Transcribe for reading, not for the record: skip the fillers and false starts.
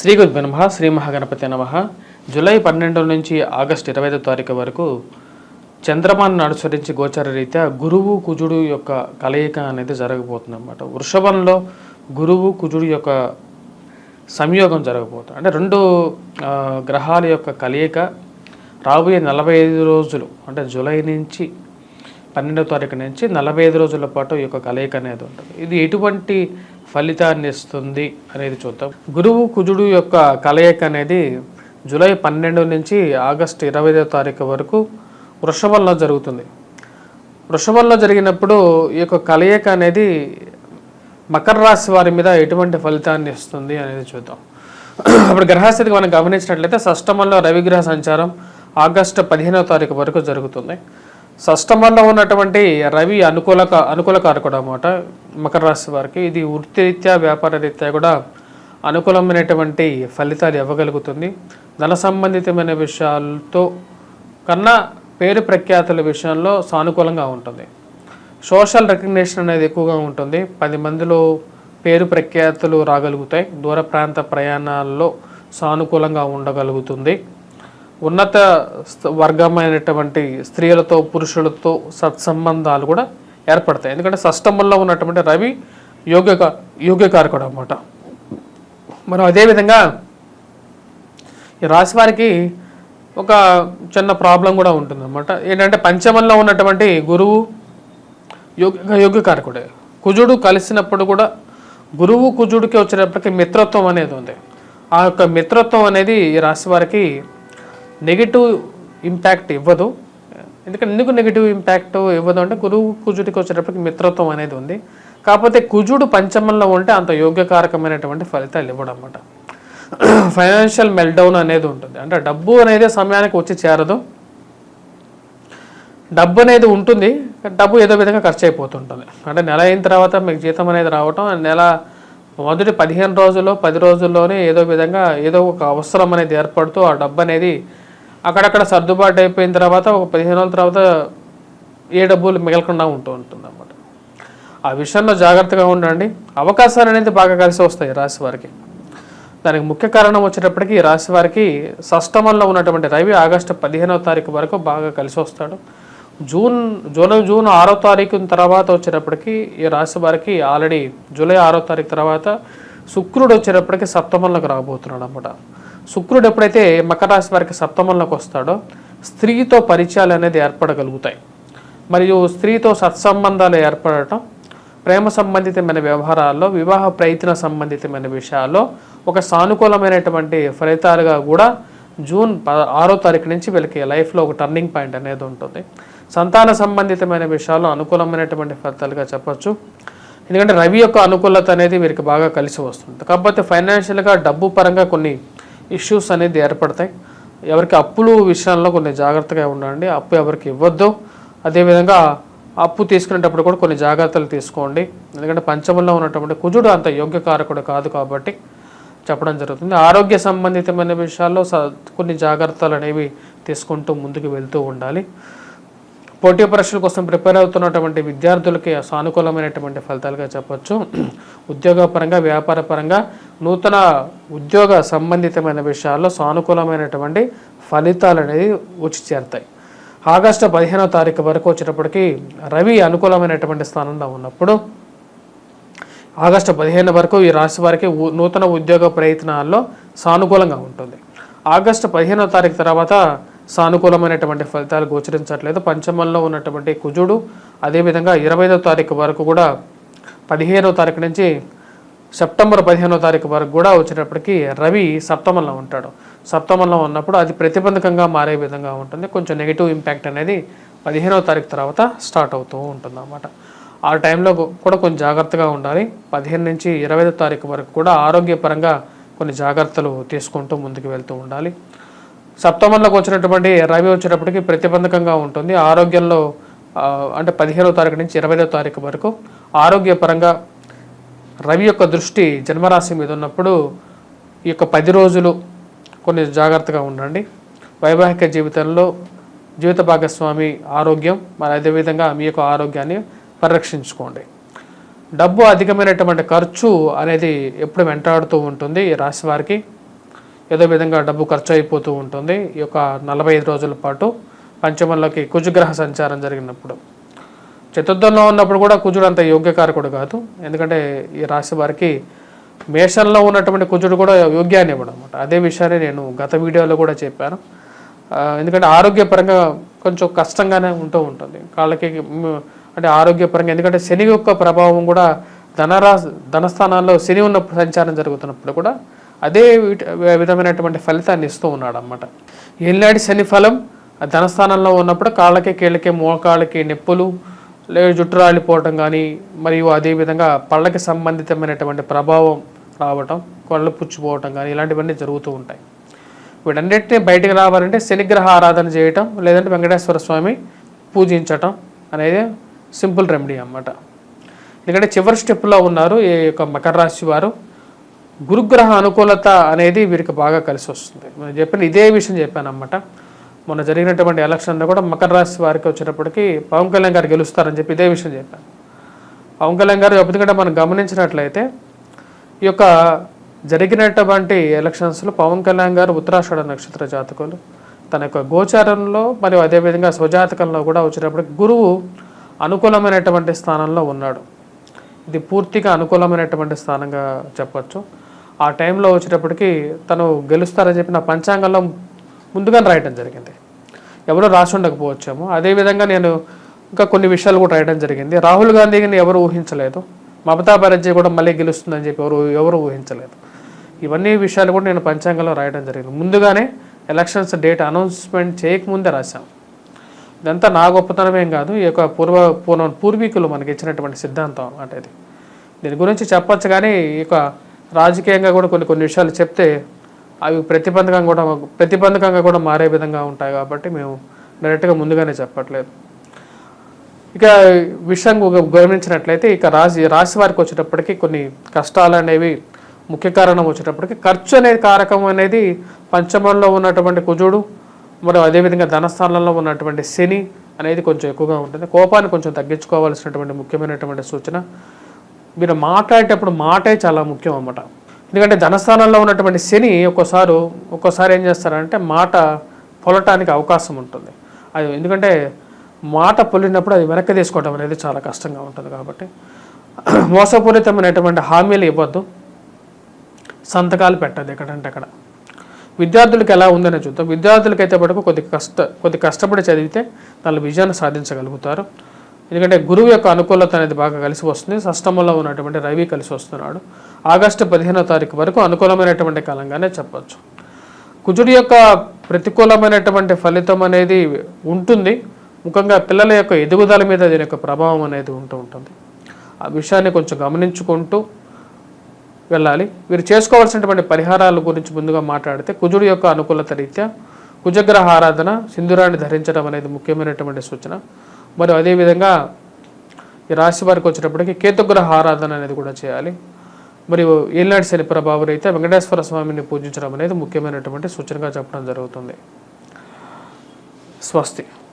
శ్రీ గురుభ్యో నమః. శ్రీ మహాగణపతి నమః. జూలై 12 నుంచి ఆగస్టు 25వ తారీఖు వరకు చంద్రమాన్ని అనుసరించి గోచార రీత్యా గురువు కుజుడు యొక్క కలయిక అనేది జరగబోతుంది అన్నమాట. వృషభంలో గురువు కుజుడు యొక్క సంయోగం జరగబోతుంది. అంటే రెండు గ్రహాల యొక్క కలయిక రాబోయే 45 రోజులు, అంటే జూలై నుంచి 12వ తారీఖు నుంచి 45 రోజుల పాటు ఈ యొక్క కలయిక అనేది ఉంటుంది. ఇది ఎటువంటి ఫలితాన్ని ఇస్తుంది అనేది చూద్దాం. గురువు కుజుడు యొక్క కలయిక అనేది జూలై 12 నుంచి ఆగస్టు 25వ తారీఖు వరకు వృషభంలో జరుగుతుంది. వృషభంలో జరిగినప్పుడు ఈ యొక్క కలయిక అనేది మకర రాశి వారి మీద ఎటువంటి ఫలితాన్ని ఇస్తుంది అనేది చూద్దాం. అప్పుడు గ్రహస్థితికి మనం గమనించినట్లయితే షష్టమంలో రవిగ్రహ సంచారం ఆగస్టు 15వ తారీఖు వరకు జరుగుతుంది. షష్టమంలో ఉన్నటువంటి రవి అనుకూల కారకుడు అన్నమాట మకర రాశి వారికి. ఇది వృత్తిరీత్యా వ్యాపార రీత్యా కూడా అనుకూలమైనటువంటి ఫలితాలు ఇవ్వగలుగుతుంది. ధన సంబంధితమైన విషయాలతో కన్నా పేరు ప్రఖ్యాతుల విషయంలో సానుకూలంగా ఉంటుంది. సోషల్ రికగ్నిషన్ అనేది ఎక్కువగా ఉంటుంది. 10 మందిలో పేరు ప్రఖ్యాతులు రాగలుగుతాయి. దూర ప్రాంత ప్రయాణాల్లో సానుకూలంగా ఉండగలుగుతుంది. ఉన్నత వర్గమైనటువంటి స్త్రీలతో పురుషులతో సత్సంబంధాలు కూడా ఏర్పడతాయి. ఎందుకంటే షష్టమంలో ఉన్నటువంటి రవి యోగ్యకారకుడు అన్నమాట. మనం అదేవిధంగా ఈ రాశి వారికి ఒక చిన్న ప్రాబ్లం కూడా ఉంటుంది అన్నమాట. ఏంటంటే పంచమంలో ఉన్నటువంటి గురువు యోగ్యకారకుడే. కుజుడు కలిసినప్పుడు కూడా గురువు కుజుడికి వచ్చేటప్పటికి మిత్రత్వం అనేది ఉంది. ఆ యొక్క మిత్రత్వం అనేది ఈ రాశి వారికి నెగిటివ్ ఇంపాక్ట్ ఇవ్వదు. ఎందుకంటే ఎందుకు నెగిటివ్ ఇంపాక్ట్ ఇవ్వదు అంటే గురువు కుజుడికి వచ్చేటప్పటికి మిత్రత్వం అనేది ఉంది. కాకపోతే కుజుడు పంచమంలో ఉంటే అంత యోగ్యకారకమైనటువంటి ఫలితాలు ఇవ్వడం అన్నమాట. ఫైనాన్షియల్ మెల్డౌన్ అనేది ఉంటుంది. అంటే డబ్బు అనేది సమయానికి వచ్చి చేరదు. డబ్బు అనేది ఉంటుంది, డబ్బు ఏదో విధంగా ఖర్చు అయిపోతుంటుంది. అంటే నెల అయిన తర్వాత మీకు జీతం అనేది రావటం, నెల మొదటి 15 రోజుల్లో 10 రోజుల్లోనే ఏదో విధంగా ఏదో ఒక అవసరం అనేది ఏర్పడుతూ ఆ డబ్బు అనేది అక్కడక్కడ సర్దుబాటు అయిపోయిన తర్వాత ఒక 15 రోజుల తర్వాత ఏ డబ్బులు మిగలకుండా ఉంటుంది అన్నమాట. ఆ విషయంలో జాగ్రత్తగా ఉండండి. అవకాశాలు అనేది బాగా కలిసి వస్తాయి రాశి వారికి. దానికి ముఖ్య కారణం వచ్చేటప్పటికి రాశి వారికి షష్టమంలో ఉన్నటువంటి రవి ఆగస్టు 15వ తారీఖు వరకు బాగా కలిసి వస్తాడు. జూన్ 6వ తారీఖు తర్వాత వచ్చేటప్పటికి ఈ రాశి వారికి ఆల్రెడీ జూలై 6వ తారీఖు తర్వాత శుక్రుడు వచ్చేటప్పటికి సప్తమంలోకి రాబోతున్నాడు అన్నమాట. శుక్రుడు ఎప్పుడైతే మకర రాశి వారికి సప్తమంలోకి వస్తాడో స్త్రీతో పరిచయాలు అనేది ఏర్పడగలుగుతాయి. మరియు స్త్రీతో సత్సంబంధాలు ఏర్పడటం, ప్రేమ సంబంధితమైన వ్యవహారాల్లో, వివాహ ప్రయత్న సంబంధితమైన విషయాల్లో ఒక సానుకూలమైనటువంటి ఫలితాలుగా కూడా జూన్ 6వ తారీఖు నుంచి వీళ్ళకి లైఫ్లో ఒక టర్నింగ్ పాయింట్ అనేది ఉంటుంది. సంతాన సంబంధితమైన విషయాల్లో అనుకూలమైనటువంటి ఫలితాలుగా చెప్పచ్చు. ఎందుకంటే రవి యొక్క అనుకూలత అనేది వీరికి బాగా కలిసి వస్తుంది. కాకపోతే ఫైనాన్షియల్గా డబ్బు పరంగా కొన్ని ఇష్యూస్ అనేది ఏర్పడతాయి. ఎవరికి అప్పులు విషయంలో కొన్ని జాగ్రత్తగా ఉండండి. అప్పు ఎవరికి ఇవ్వద్దు. అదేవిధంగా అప్పు తీసుకునేటప్పుడు కూడా కొన్ని జాగ్రత్తలు తీసుకోండి. ఎందుకంటే పంచమంలో ఉన్నటువంటి కుజుడు అంత యోగ్యకారకుడు కాదు కాబట్టి చెప్పడం జరుగుతుంది. ఆరోగ్య సంబంధితమైన విషయాల్లో కొన్ని జాగ్రత్తలు అనేవి తీసుకుంటూ ముందుకు వెళ్తూ ఉండాలి. పోటీ పరీక్షల కోసం ప్రిపేర్ అవుతున్నటువంటి విద్యార్థులకి సానుకూలమైనటువంటి ఫలితాలుగా చెప్పచ్చు. ఉద్యోగపరంగా, వ్యాపారపరంగా, నూతన ఉద్యోగ సంబంధితమైన విషయాల్లో సానుకూలమైనటువంటి ఫలితాలు అనేది వచ్చి చేరుతాయి. ఆగస్టు 15వ తారీఖు వరకు వచ్చేటప్పటికి రవి అనుకూలమైనటువంటి స్థానంలో ఉన్నప్పుడు ఆగస్టు 15 వరకు ఈ రాశి వారికి నూతన ఉద్యోగ ప్రయత్నాల్లో సానుకూలంగా ఉంటుంది. ఆగస్టు 15వ తారీఖు తర్వాత సానుకూలమైనటువంటి ఫలితాలు గోచరించట్లేదు. పంచమంలో ఉన్నటువంటి కుజుడు అదేవిధంగా 25వ తారీఖు వరకు కూడా 15వ తారీఖు నుంచి సెప్టెంబర్ 15వ తారీఖు వరకు కూడా వచ్చేటప్పటికి రవి సప్తమంలో ఉంటాడు. సప్తమంలో ఉన్నప్పుడు అది ప్రతిబంధకంగా మారే విధంగా ఉంటుంది. కొంచెం నెగిటివ్ ఇంపాక్ట్ అనేది 15వ తారీఖు తర్వాత స్టార్ట్ అవుతూ ఉంటుంది అన్నమాట. ఆ టైంలో కూడా కొంచెం జాగ్రత్తగా ఉండాలి. 15 నుంచి 25వ తారీఖు వరకు కూడా ఆరోగ్యపరంగా కొన్ని జాగ్రత్తలు తీసుకుంటూ ముందుకు వెళ్తూ ఉండాలి. సప్తమంలోకి వచ్చినటువంటి రవి వచ్చేటప్పటికి ప్రతిబంధకంగా ఉంటుంది. ఆరోగ్యంలో అంటే 15వ తారీఖు నుంచి 25వ తారీఖు వరకు ఆరోగ్యపరంగా రవి యొక్క దృష్టి జన్మరాశి మీద ఉన్నప్పుడు ఈ యొక్క 10 రోజులు కొన్ని జాగ్రత్తగా ఉండండి. వైవాహిక జీవితంలో జీవిత భాగస్వామి ఆరోగ్యం, మరి అదేవిధంగా మీ యొక్క ఆరోగ్యాన్ని పరిరక్షించుకోండి. డబ్బు అధికమైనటువంటి ఖర్చు అనేది ఎప్పుడు వెంటాడుతూ ఉంటుంది ఈ రాశి వారికి. ఏదో విధంగా డబ్బు ఖర్చు అయిపోతూ ఉంటుంది ఈ యొక్క 45 రోజుల పాటు పంచమంలోకి కుజగ్రహ సంచారం జరిగినప్పుడు. చతుర్థంలో ఉన్నప్పుడు కూడా కుజుడు అంత యోగ్యకారకుడు కాదు. ఎందుకంటే ఈ రాశి వారికి మేషంలో ఉన్నటువంటి కుజుడు కూడా యోగ్యాన్ని ఇవ్వడం అనమాట. అదే విషయాన్ని నేను గత వీడియోలో కూడా చెప్పాను. ఎందుకంటే ఆరోగ్యపరంగా కొంచెం కష్టంగానే ఉంటుంది కాళ్ళకి, అంటే ఆరోగ్యపరంగా. ఎందుకంటే శని యొక్క ప్రభావం కూడా ధనస్థానాల్లో శని ఉన్న సంచారం జరుగుతున్నప్పుడు కూడా అదే విధమైనటువంటి ఫలితాన్ని ఇస్తూ ఉన్నాడు అన్నమాట. ఏలినాటి శని ఫలం ధనస్థానంలో ఉన్నప్పుడు కాళ్ళకి, కీళ్ళకి, మోకాళ్ళకి నొప్పులు, లేదా జుట్టు రాలిపోవటం కానీ, మరియు అదేవిధంగా పళ్ళకి సంబంధితమైనటువంటి ప్రభావం రావటం, కళ్ళు పుచ్చిపోవటం కానీ ఇలాంటివన్నీ జరుగుతూ ఉంటాయి. వీటన్నిటిని బయటకు రావాలంటే శనిగ్రహ ఆరాధన చేయటం, లేదంటే వెంకటేశ్వర స్వామి పూజించటం అనేది సింపుల్ రెమెడీ అన్నమాట. ఎందుకంటే చివరి స్టెప్లో ఉన్నారు ఈ యొక్క మకర రాశి వారు. గురుగ్రహ అనుకూలత అనేది వీరికి బాగా కలిసి వస్తుంది. నేను చెప్పిన ఇదే విషయం చెప్పాను అన్నమాట. మొన్న జరిగినటువంటి ఎలక్షన్లో కూడా మకర రాశి వారికి వచ్చేటప్పటికి పవన్ కళ్యాణ్ గారు గెలుస్తారని చెప్పి ఇదే విషయం చెప్పాను. పవన్ కళ్యాణ్ గారు ఎందుకంటే మనం గమనించినట్లయితే ఈ యొక్క జరిగినటువంటి ఎలక్షన్స్లో పవన్ కళ్యాణ్ గారు ఉత్తరాషాఢ నక్షత్ర జాతకులు. తన యొక్క గోచారంలో మరియు అదేవిధంగా స్వజాతకంలో కూడా వచ్చేటప్పటికి గురువు అనుకూలమైనటువంటి స్థానంలో ఉన్నాడు. ఇది పూర్తిగా అనుకూలమైనటువంటి స్థానంగా చెప్పచ్చు. ఆ టైంలో వచ్చేటప్పటికి తను గెలుస్తారని చెప్పి నా పంచాంగంలో ముందుగానే రాయడం జరిగింది. ఎవరో రాసి ఉండకపోవచ్చేమో. అదేవిధంగా నేను ఇంకా కొన్ని విషయాలు కూడా రాయడం జరిగింది. రాహుల్ గాంధీని ఎవరు ఊహించలేదు, మమతా బెనర్జీ కూడా మళ్ళీ గెలుస్తుందని చెప్పి ఎవరు ఊహించలేదు. ఇవన్నీ విషయాలు కూడా నేను పంచాంగంలో రాయడం జరిగింది. ముందుగానే ఎలక్షన్స్ డేట్ అనౌన్స్మెంట్ చేయకముందే రాశాను. ఇదంతా నా గొప్పతనమేం కాదు, ఈ యొక్క పూర్వీకులు మనకి ఇచ్చినటువంటి సిద్ధాంతం అంటే ఇది. దీని గురించి చెప్పచ్చు, కానీ ఈ యొక్క రాజకీయంగా కూడా కొన్ని విషయాలు చెప్తే అవి ప్రతిబంధకంగా కూడా మారే విధంగా ఉంటాయి. కాబట్టి మేము డైరెక్ట్గా ముందుగానే చెప్పట్లేదు. ఇక విషయం గమనించినట్లయితే ఇక రాశి వారికి వచ్చేటప్పటికి కొన్ని కష్టాలు అనేవి ముఖ్య కారణం వచ్చేటప్పటికి ఖర్చు అనేది కారకం అనేది పంచమంలో ఉన్నటువంటి కుజుడు, మరియు అదేవిధంగా ధనస్థానంలో ఉన్నటువంటి శని అనేది కొంచెం ఎక్కువగా ఉంటుంది. కోపాన్ని కొంచెం తగ్గించుకోవాల్సినటువంటి ముఖ్యమైనటువంటి సూచన. మీరు మాట్లాడేటప్పుడు మాటే చాలా ముఖ్యం అన్నమాట. ఎందుకంటే ధనస్థానంలో ఉన్నటువంటి శని ఒక్కోసారి ఏం చేస్తారంటే మాట పొలటానికి అవకాశం ఉంటుంది. అది ఎందుకంటే మాట పొలినప్పుడు అది వెనక్కి తీసుకోవడం అనేది చాలా కష్టంగా ఉంటుంది. కాబట్టి మోసపూరితమైనటువంటి హామీలు ఇవ్వద్దు, సంతకాలు పెట్టదు ఎక్కడంటే అక్కడ. విద్యార్థులకు ఎలా ఉందని చూద్దాం. విద్యార్థులకి అయితే పట్టుకు కొద్ది కష్టపడి చదివితే దాని విజయాన్ని సాధించగలుగుతారు. ఎందుకంటే గురువు యొక్క అనుకూలత అనేది బాగా కలిసి వస్తుంది. షష్టమంలో ఉన్నటువంటి రవి కలిసి వస్తున్నాడు. ఆగస్టు 15వ తారీఖు వరకు అనుకూలమైనటువంటి కాలంగానే చెప్పచ్చు. కుజుడి యొక్క ప్రతికూలమైనటువంటి ఫలితం అనేది ఉంటుంది. ముఖ్యంగా పిల్లల యొక్క ఎదుగుదల మీద దీని యొక్క ప్రభావం అనేది ఉంటుంది. ఆ విషయాన్ని కొంచెం గమనించుకుంటూ వెళ్ళాలి. వీరు చేసుకోవాల్సినటువంటి పరిహారాల గురించి ముందుగా మాట్లాడితే కుజుడి యొక్క అనుకూలత రీత్యా కుజగ్రహ ఆరాధన, సింధూరాన్ని ధరించడం అనేది ముఖ్యమైనటువంటి సూచన. మరియు అదేవిధంగా ఈ రాశి వారికి వచ్చేటప్పటికి కేతుగ్రహ ఆరాధన అనేది కూడా చేయాలి. మరియు ఏలినాటి శని ప్రభావం రీత్యా వెంకటేశ్వర స్వామిని పూజించడం అనేది ముఖ్యమైనటువంటి సూచనగా చెప్పడం జరుగుతుంది. స్వస్తి.